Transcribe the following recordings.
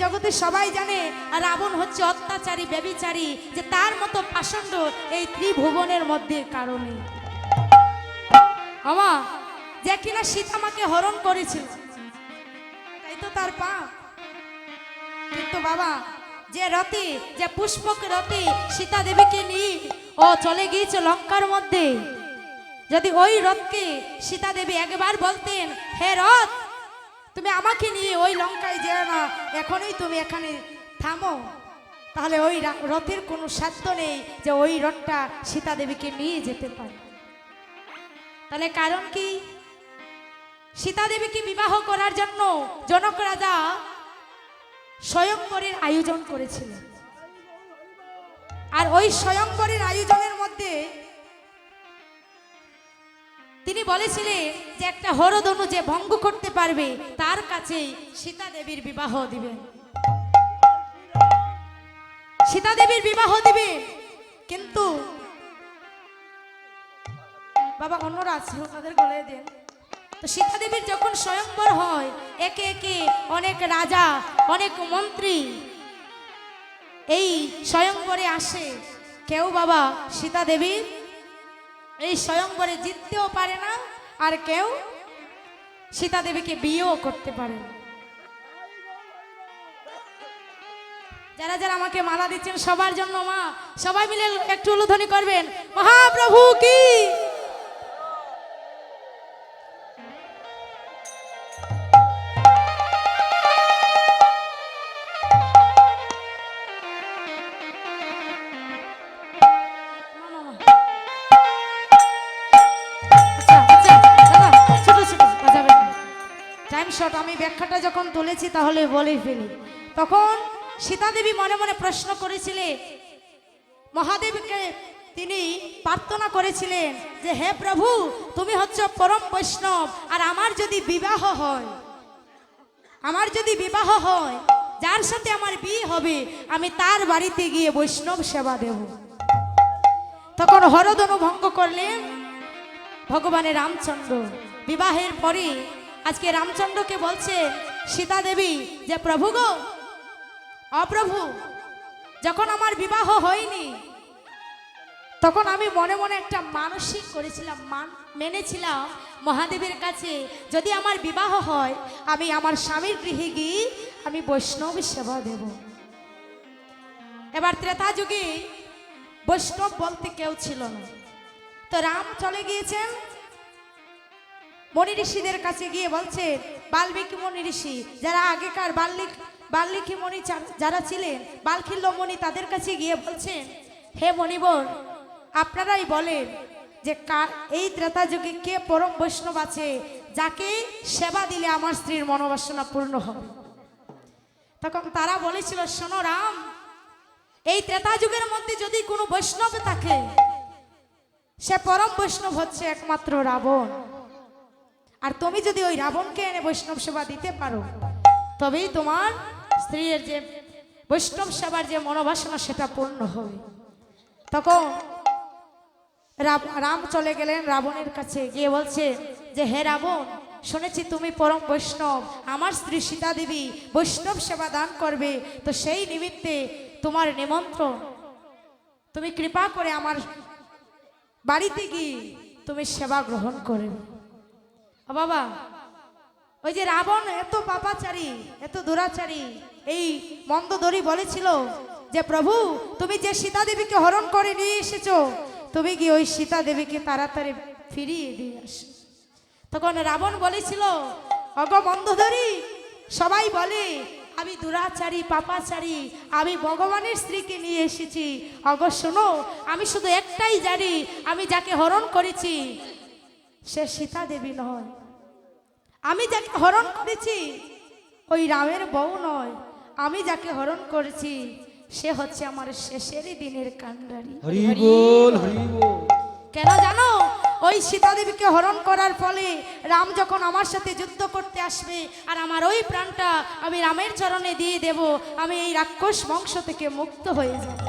জগতে সবাই জানে আর রাবণ হচ্ছে অত্যাচারী ব্যভিচারী, যে তার মতো পাষণ্ড এই ত্রিভুবনের মধ্যে কারণে আমা যে কিনা সীতামাকে হরণ করেছিল, তাই তো তার পাপ। কিন্তু বাবা যে রথে, যে পুষ্পক রথে সীতা দেবীকে নিয়ে ও চলে গিয়েছে লঙ্কার মধ্যে, যদি ওই রথকে সীতা দেবী একবার বলতেন, হে রথ তুমি আমাকে নিয়ে ওই লঙ্কায় যেও না, এখনই তুমি এখানে থামো, তাহলে ওই রথের কোনো সাধ্য নেই যে ওই রথটা সীতা দেবীকে নিয়ে যেতে পারে। তাহলে কারণ কি? সীতা দেবীকে বিবাহ করার জন্য জনক রাজা স্বয়ংবরের আয়োজন করেছিলেন। আর ওই স্বয়ংবরের আয়োজনের মধ্যে তিনি বলেছিলেন যে একটা হরধনু যে ভঙ্গ করতে পারবে তার কাছেই সীতা দেবীর বিবাহ দিবেন, সীতা দেবীর বিবাহ দিবেন। কিন্তু বাবা অন্যরা আছে ওনাদের গলায় দেন। তো সীতা দেবীর যখন স্বয়ংবর হয়, একে একে অনেক রাজা অনেক মন্ত্রী এই স্বয়ংবরে আসে, কেউ বাবা সীতা দেবীর এই স্বয়ংবরে জিততেও পারে না, আর কেউ সীতা দেবীকে বিয়েও করতে পারে না। যারা যারা আমাকে মালা দিচ্ছেন সবার জন্য মা সবাই মিলে একটু উলুধ্বনি করবেন, মহাপ্রভু কি। আমি ব্যাখ্যাটা যখন তুলেছি তাহলে বলেই ফেলি। তখন সীতা দেবী মনে মনে প্রশ্ন করেছিলেন, মহাদেবকে তিনি প্রার্থনা করেছিলেন যে হে প্রভু তুমি হচ্ছে পরম বৈষ্ণব, আর আমার যদি বিবাহ হয়, আমার যদি বিবাহ হয়, যার সাথে আমার বিয়ে হবে আমি তার বাড়িতে গিয়ে বৈষ্ণব সেবা দেব। তখন হরধনু ভঙ্গ করলেন ভগবানের রামচন্দ্র। বিবাহের পরে আজকে রামচন্দ্রকে বলছে সীতা দেবী যে প্রভু গো, অপ্রভু যখন আমার বিবাহ হয়নি তখন আমি মনে মনে একটা মানসিক করেছিলাম, মেনেছিলাম মহাদেবের কাছে যদি আমার বিবাহ হয় আমি আমার স্বামীর গৃহে গিয়ে আমি বৈষ্ণব সেবা দেব। এবার ত্রেতা যুগে বৈষ্ণব বলতে কেউ ছিল না, তো রাম চলে গিয়েছেন মনি ঋষিদের কাছে গিয়ে বলছে, বাল্মীকি মনি ঋষি যারা আগেকার বাল্মীকি মনি যারা ছিলেন, বাল্মীকি মনি তাদের কাছে গিয়ে বলছেন, হে মনিবর আপনারাই বলেন যে এই ত্রেতা যুগে কে পরম বৈষ্ণব আছে যাকে সেবা দিলে আমার স্ত্রীর মনোবাসনা পূর্ণ হবে। তখন তারা বলেছিল, শোনো রাম, এই ত্রেতা যুগের মধ্যে যদি কোনো বৈষ্ণব থাকে সে পরম বৈষ্ণব হচ্ছে একমাত্র রাবণ, আর তুমি যদি ওই রাবণকে এনে বৈষ্ণব সেবা দিতে পারো তবেই তোমার স্ত্রীর যে বৈষ্ণব সেবার যে মনোবাসনা সেটা পূর্ণ হবে। তখন রাম চলে গেলেন রাবণের কাছে গিয়ে বলছে যে হে রাবণ, শুনেছি তুমি পরম বৈষ্ণব, আমার স্ত্রী সীতা দেবী বৈষ্ণব সেবা দান করবে, তো সেই নিমিত্তে তোমার নিমন্ত্রণ, তুমি কৃপা করে আমার বাড়িতে গিয়ে তুমি সেবা গ্রহণ করবে। বাবা ওই যে রাবণ এত পাপাচারী এত দুরাচারী, এই মন্দোদরী বলেছিল যে প্রভু তুমি যে সীতা দেবীকে হরণ করে নিয়ে এসেছো তুমি কি ওই সীতা দেবীকে তাড়াতাড়ি ফিরিয়ে দিয়ে আসো। তখন রাবণ বলেছিল, অগ মন্দোদরী সবাই বলে আমি দুরাচারী পাপাচারী, আমি ভগবানের স্ত্রীকে নিয়ে এসেছি, অগ শোনো আমি শুধু একটাই জানি, আমি যাকে হরণ করেছি সে সীতা দেবী নয়, আমি যাকে হরণ করেছি ওই রামের বউ নয়, আমি যাকে হরণ করেছি সে হচ্ছে আমার শেষেরই দিনের কান্ডারি। হরি বল হরি বল। কেন জানো? ওই সীতা দেবীকে হরণ করার ফলে রাম যখন আমার সাথে যুদ্ধ করতে আসবে আর আমার ওই প্রাণটা আমি রামের চরণে দিয়ে দেব, আমি এই রাক্ষস বংশ থেকে মুক্ত হয়ে যাব।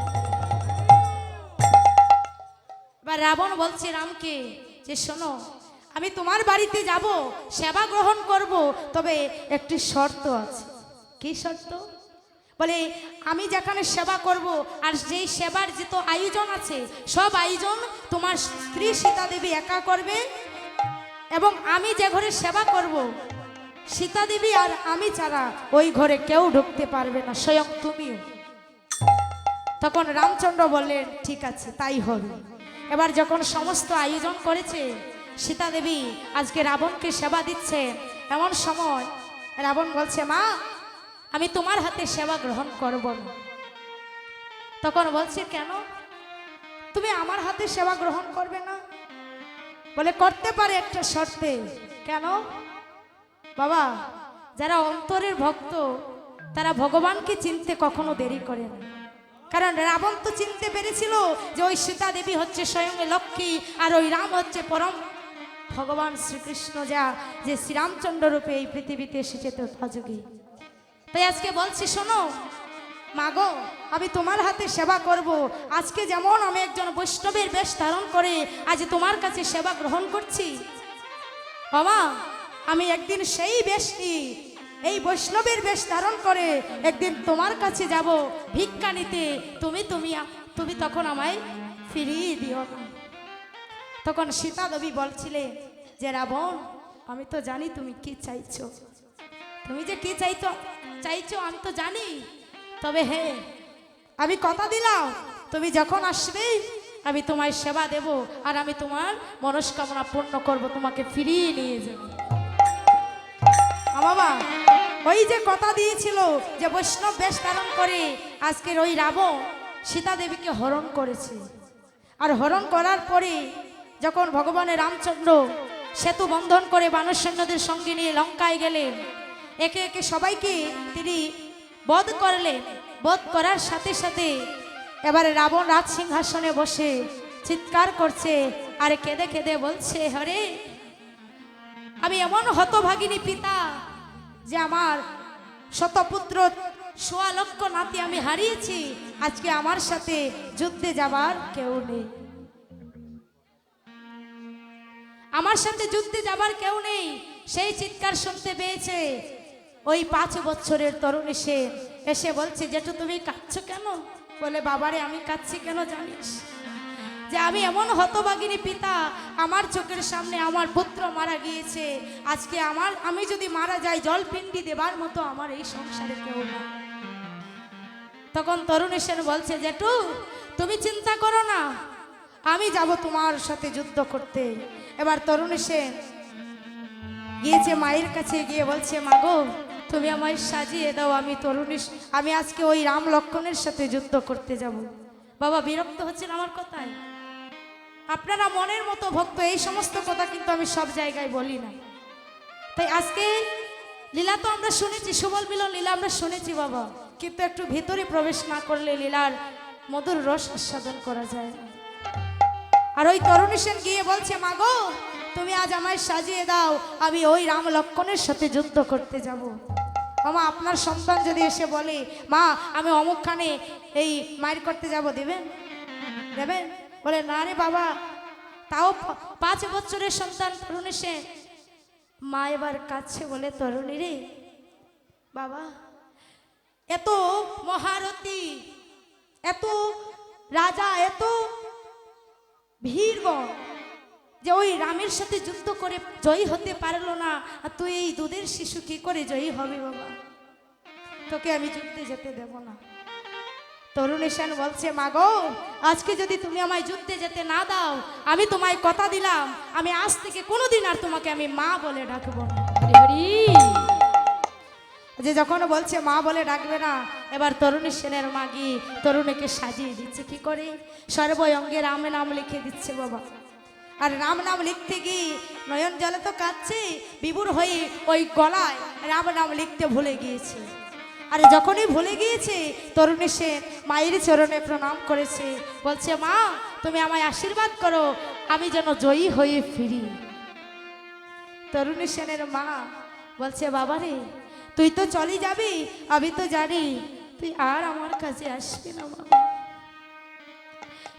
এবার রাবণ বলছে রামকে যে শোনো, আমি তোমার বাড়িতে যাব, সেবা গ্রহণ করব, তবে একটি শর্ত আছে। কি শর্ত? বলে আমি যেখানে সেবা করব আর যেই সেবার যত আয়োজন আছে সব আয়োজন তোমার স্ত্রী সীতা দেবী একা করবে, এবং আমি যে ঘরে সেবা করব সীতা দেবী আর আমি ছাড়া ওই ঘরে কেউ ঢুকতে পারবে না, স্বয়ং তুমিও। তখন রামচন্দ্র বললেন ঠিক আছে তাই হবে। এবার যখন সমস্ত আয়োজন করেছে সীতা দেবী আজকে রাবণকে সেবা দিচ্ছে, এমন সময় রাবণ বলছে মা আমি তোমার হাতে সেবা গ্রহণ করব না। তখন বলছে কেন তুমি আমার হাতে সেবা গ্রহণ করবে না? বলে করতে পারে একটা শর্তে। কেন বাবা? যারা অন্তরের ভক্ত তারা ভগবানকে চিনতে কখনো দেরি করে না। কারণ রাবণ তো চিনতে পেরেছিল যে ওই সীতা দেবী হচ্ছে স্বয়ং লক্ষ্মী আর ওই রাম হচ্ছে পরম ভগবান শ্রীকৃষ্ণ, যা যে শ্রীরামচন্দ্র রূপে এই পৃথিবীতে এসেছে তথাযুগে। তাই আজকে বলছি শোনো মাগো আমি তোমার হাতে সেবা করব। আজকে যেমন আমি একজন বৈষ্ণবের বেশ ধারণ করে আজ তোমার কাছে সেবা গ্রহণ করছি, বাবা আমি একদিন সেই বেশটি এই বৈষ্ণবের বেশ ধারণ করে একদিন তোমার কাছে যাব ভিক্ষা নিতে, তুমি তখন আমায় ফিরিয়ে দিও না। তখন সীতা দেবী বলছিলে যে রাবণ আমি তো জানি তুমি কি চাইছো, তুমি যে কি চাইছো আমি তো জানি, তবে হ্যাঁ আমি কথা দিলাম তুমি যখন আসবে আমি তোমায় সেবা দেব আর আমি তোমার মনস্কামনা পূর্ণ করব, তোমাকে ফিরিয়ে নিয়ে যাব। বাবা ওই যে কথা দিয়েছিল যে বৈষ্ণব বেশ ধারণ করে আজকের ওই রাবণ সীতা দেবীকে হরণ করেছে। আর হরণ করার পরে যখন ভগবানের রামচন্দ্র সেতু বন্ধন করে বানর সৈন্যদের সঙ্গে নিয়ে লঙ্কায় গেলেন, একে একে সবাইকে তিনি বধ করলেন। বধ করার সাথে সাথে এবারে রাবণ রাজ সিংহাসনে বসে চিৎকার করছে আর কেঁদে কেঁদে বলছে হরে আমি এমন হতভাগিনী পিতা যে আমার শতপুত্র ১৬ লক্ষ নাতি আমি হারিয়েছি, আজকে আমার সাথে যুদ্ধে যাবার কেউ নেই, আমার সাথে যুদ্ধে যাবার কেউ নেই। সেই চিৎকার শুনতে পেয়েছে ওই 5 বছরের তরুণ এসে বলছে জেঠু তুমি কাঁদছো কেন? বলে বাবারে আমি কাঁদছি কেন জানিস? যে আমি এমন হতভাগিনী পিতা, আমার চোখের সামনে আমার পুত্র মারা গিয়েছে, আজকে আমি যদি মারা যাই জলপিণ্ডি দেবার মতো আমার এই সংসারে কেউ না। তখন তরুণ বলছে জেঠু তুমি চিন্তা করো না, আমি যাব তোমার সাথে যুদ্ধ করতে। এবার তরুণ গিয়েছে মায়ের কাছে, গিয়ে বলছে মাগো তুমি আমায় সাজিয়ে দাও, আমি আজকে ওই রাম লক্ষ্মণের সাথে যুদ্ধ করতে যাব। বাবা বিরক্ত হচ্ছেন আমার কথায়? আপনারা মনের মতো ভক্ত, এই সমস্ত কথা কিন্তু আমি সব জায়গায় বলি না। তাই আজকে লীলা তো আমরা শুনেছি, সুবল মিলন লীলা আমরা শুনেছি বাবা, কিন্তু একটু ভিতরে প্রবেশ না করলে লীলার মধুর রস আস্বাদন করা যায় না। আর ওই তরুণ গিয়ে বলছে মাগো তুমি আজ আমায় সাজিয়ে দাও, আমি ওই রাম লক্ষ্মণের সাথে যুদ্ধ করতে যাব। মামা আপনার সন্তান যদি এসে বলে মা আমি অমুকখানে এই মায়ের করতে যাব, দেবেন? বলে না রে বাবা, তাও 5 বছরের সন্তান তরুণ মা এবার কাছে বলে তরুণী রে বাবা এত মহারথী, এত রাজা, এত ভীরগণ যে ওই রামের সাথে যুদ্ধ করে জয়ী হতে পারলো না, আর তুই এই দুধের শিশু কি করে জয়ী হবে বাবা? তোকে আমি যুদ্ধে যেতে দেব না। তরুণ বলছে মাগো আজকে যদি তুমি আমায় যুদ্ধে যেতে না দাও, আমি তোমায় কথা দিলাম আমি আজ থেকে কোনোদিন আর তোমাকে আমি মা বলে ডাকবো না। যে যখন বলছে মা বলে ডাকবে না, এবার তরুণী সেনের মা গিয়ে তরুণীকে সাজিয়ে দিচ্ছে কি করে, সর্বঙ্গে রাম নাম লিখে দিচ্ছে বাবা। আর রাম নাম লিখতে গিয়ে নয়ন জলে তো কাঁদছে, বিভোর হয়ে ওই গলায় রাম নাম লিখতে ভুলে গিয়েছে। আর যখনই ভুলে গিয়েছে তরুণী সেন মায়ের চরণে প্রণাম করেছে, বলছে মা তুমি আমায় আশীর্বাদ করো আমি যেন জয়ী হয়ে ফিরি। তরুণী সেনের মা বলছে বাবারে তুই তো চলে যাবি, আমি তো জানি তুই আর আমার কাছে আসবি না বাবা,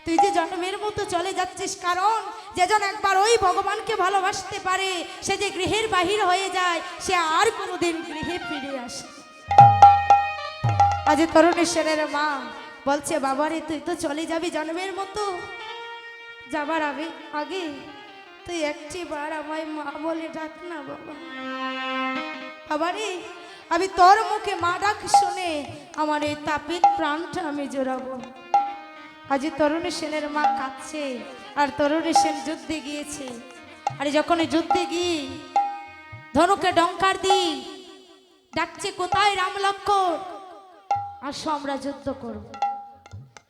তুই যে জন্মের মতো চলে যাচ্ছিস, কারণ যেজন একবার ওই ভগবানকে ভালোবাসতে পারে সে যে গৃহের বাহির হয়ে যায় সে আর কোনোদিন গৃহে ফিরে আসে। আজ তরুণী সেনের মা বলছে, বাবারে তুই তো চলে যাবি জন্মের মতো, যাবার আগে তুই একটি বার আমায় মা বলে ডাক না বাবা। বাবারে আমি তোর মুখে মা ডাক শুনে আমার এই তাপিত প্রাণটা আমি জোড়াবো। আজ তরুণী সেনের মা কাঁদছে, আর তরুণী সেন যুদ্ধে গিয়েছে। আর যখন যুদ্ধে গিয়ে ধনুকে ডঙ্কার দিই ডাকছে, কোথায় রাম লক্ষ্মণ, আসো আমরা যুদ্ধ করব।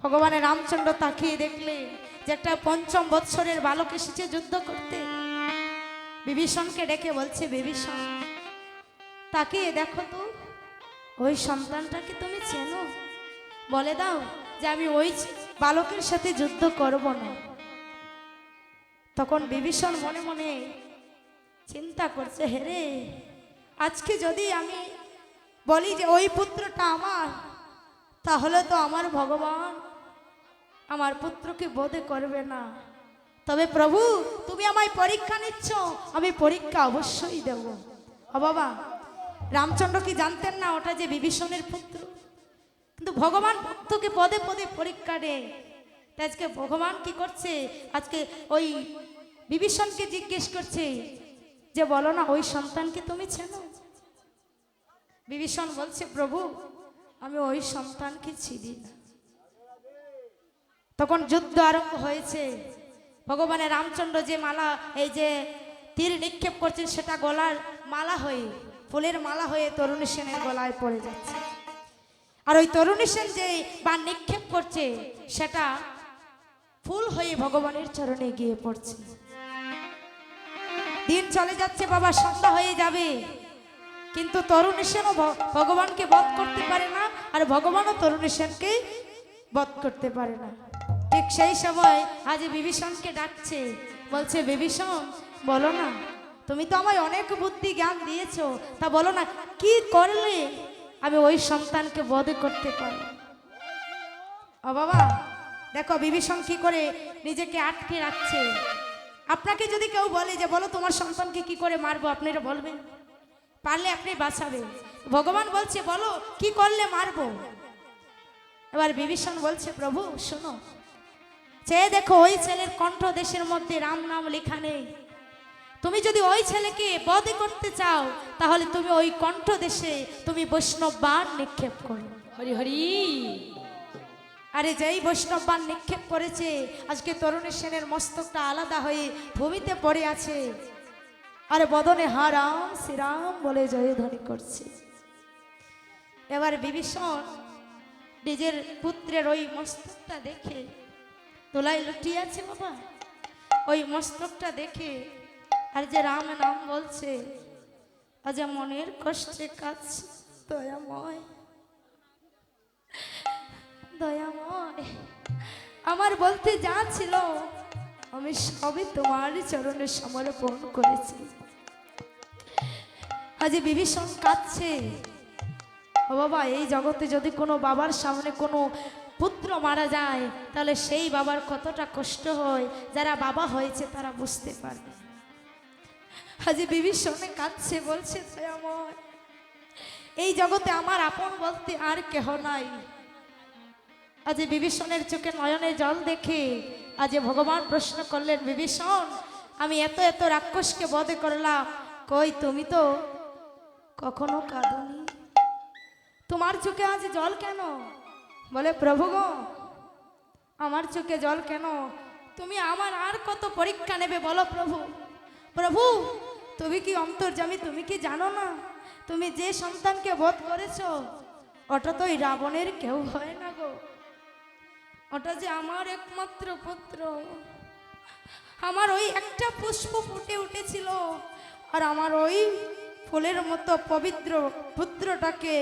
ভগবানের রামচন্দ্র তাকিয়ে দেখলে যে একটা ৫ম বৎসরের বালক এসেছে যুদ্ধ করতে। বিভীষণকে ডেকে বলছে, বিভীষণ তাকিয়ে দেখো তো, ওই সন্তানটাকে তুমি চেনো? বলে দাও যে আমি ওই বালকের সাথে যুদ্ধ করব না। তখন বিভীষণ মনে মনে চিন্তা করছে, হেরে আজকে যদি আমি বলি যে ওই পুত্রটা আমার, তাহলে তো আমার ভগবান আমার পুত্রকে বোধে করবে না। তবে প্রভু তুমি আমায় পরীক্ষা নিচ্ছ, আমি পরীক্ষা অবশ্যই দেব। ও বাবা, রামচন্দ্র কি জানতেন না ওটা যে বিভীষণের পুত্র? কিন্তু ভগবান ভক্তকে পদে পদে পরীক্ষা দেয়। তাই আজকে ভগবান কি করছে, আজকে ওই বিভীষণকে জিজ্ঞেস করছে যে বলো না ওই সন্তানকে তুমি চেনো? বিভীষণ বলছে, প্রভু আমি ওই সন্তানকে চিনি না। তখন যুদ্ধ আরম্ভ হয়েছে। ভগবানের রামচন্দ্র যে মালা, এই যে তীর নিক্ষেপ করছেন, সেটা গলার মালা হয়ে, ফুলের মালা হয়ে তরুণী সেনের গলায় পড়ে যাচ্ছে। আর ওই তরুণী সেন যে বা নিক্ষেপ করছে, সেটা ফুল হয়ে ভগবানের চরণে গিয়ে পড়ছে। দিন চলে যাচ্ছে বাবা, সন্ধ্যা হয়ে যাবে, কিন্তু তরুণী সেনও ভগবানকে বধ করতে পারে না, আর ভগবানও তরুণী সেনকে বধ করতে পারে না। ঠিক সেই সময় আজ বিভীষণকে ডাকছে, বলছে, বিভীষণ বলো না, তুমি তো আমায় অনেক বুদ্ধি জ্ঞান দিয়েছো, তা বলো না কি করলে আমি ওই সন্তানকে বধ করতে পারি। ও বাবা দেখো বিভীষণ কি করে নিজেকে আটকে রাখছে। আপনাকে যদি কেউ বলে যে বলো তোমার সন্তানকে কি করে মারবো, আপনি এটা বলবেন? পারলে আপনি বাঁচাবেন। ভগবান বলছে বলো কি করলে মারবো। এবার বিভীষণ বলছে, প্রভু শোনো, চেয়ে দেখো ওই ছেলের কণ্ঠ দেশের মধ্যে রাম নাম লেখা নেই। তুমি যদি ওই ছেলেকে বধ করতে চাও, তাহলে তুমি ওই কণ্ঠ দেশে তুমি বৈষ্ণব বাণ নিক্ষেপ করো। হরি হরি। আরে যেই বৈষ্ণব বাণ নিক্ষেপ করেছে, আজকে তরুণী সেনের মস্তকটা আলাদা হয়ে ভূমিতে পড়ে আছে, আর বদনে হা রাম শ্রীরাম বলে জয়ধ্বনি করছে। এবার বিভীষণ নিজের পুত্রের ওই মস্তকটা দেখে, তোলায় লুটিয়ে আছে বাবা, ওই মস্তকটা দেখে আর যে রাম নাম বলছে, আজ মনের কষ্টে কাঁদছে, দয়াময় দয়াময়, আমার বলতে যা ছিল আমি সবই তোমার চরণে সমর্পণ করেছি। আজ বিভীষণ কাঁদছে। ও বাবা, এই জগতে যদি কোনো বাবার সামনে কোনো পুত্র মারা যায়, তাহলে সেই বাবার কতটা কষ্ট হয়, যারা বাবা হয়েছে তারা বুঝতে পারবে। আজ বিভীষণে কাঁদছে, বলছে দয়াময়, এই জগতে আমার আপন বলতে আর কেহ নাই। আজ বিভীষণের চোখে নয়নে জল দেখে আজ ভগবান প্রশ্ন করলেন, বিভীষণ আমি এত এত রাক্ষসকে বধ করলাম, কই তুমি তো কখনো কাঁদনি, তোমার চোখে আজ জল কেন? বলে, প্রভু গো আমার চোখে জল কেন? তুমি আমার আর কত পরীক্ষা নেবে বলো প্রভু। প্রভু তুমি কি অন্তর্যামী, তুমি কি জানো না, তুমি যে সন্তানকে বধ করেছো ওটা তো ওই রাবণের কেউ হয় না গো, ওটা যে আমার একমাত্র পুত্র। আমার ওই একটা পুষ্প ফুটে উঠেছিল, আর আমার ওই ফুলের মতো পবিত্র পুত্রটাকে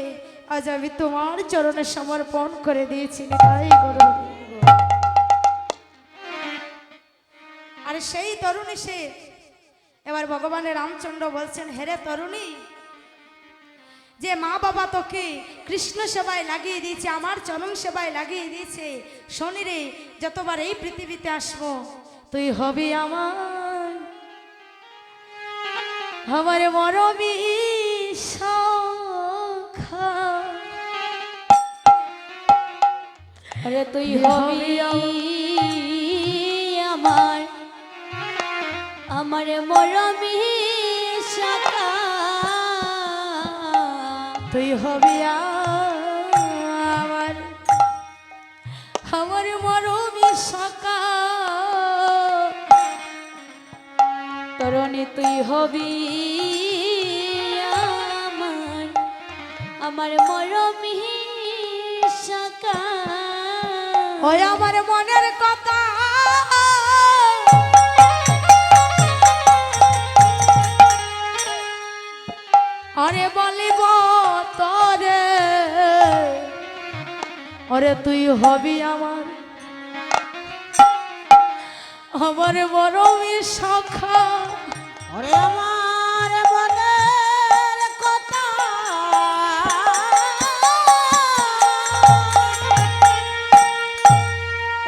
আজ আমি তোমার চরণে সমর্পণ করে দিয়েছি। তাই করো। আর সেই তরুণী সে এবার ভগবানের রামচন্দ্র বলছেন, হেরে তরুণী, যে মা বাবা তোকে কৃষ্ণ সেবায় লাগিয়ে দিয়েছে, আমার চরণ সেবায় লাগিয়ে দিয়েছে, শনি রে যতবার এই পৃথিবীতে আসবো তুই হবি আমার আমার মরবি সখা। আরে তুই হবি আমার আমার মরমি শাখা তুই হবি আমার আমার মরমি সকা তরণী তুই হবি আমার আমার মরমি শাখা ওই আমার মনের কথা আরে বলিব তরে ওরে তুই হবি আমার আমার মরমি সখা ওরে আমার মনের কথা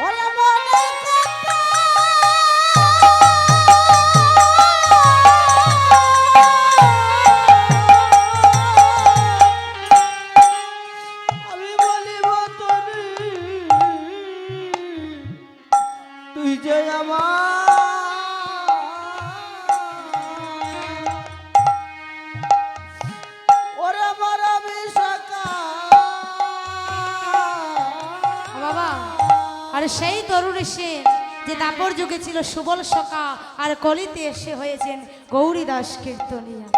ওরে মনের কথা আমি বলিব তোরে তুই যে আমার ওরে বড় বিশাখা বাবা আর সেই তরুণী সেন যে দাপর যুগে ছিল সুবল সখা আর কলিতে এসে হয়েছেন গৌরীদাস কীর্তনিয়া।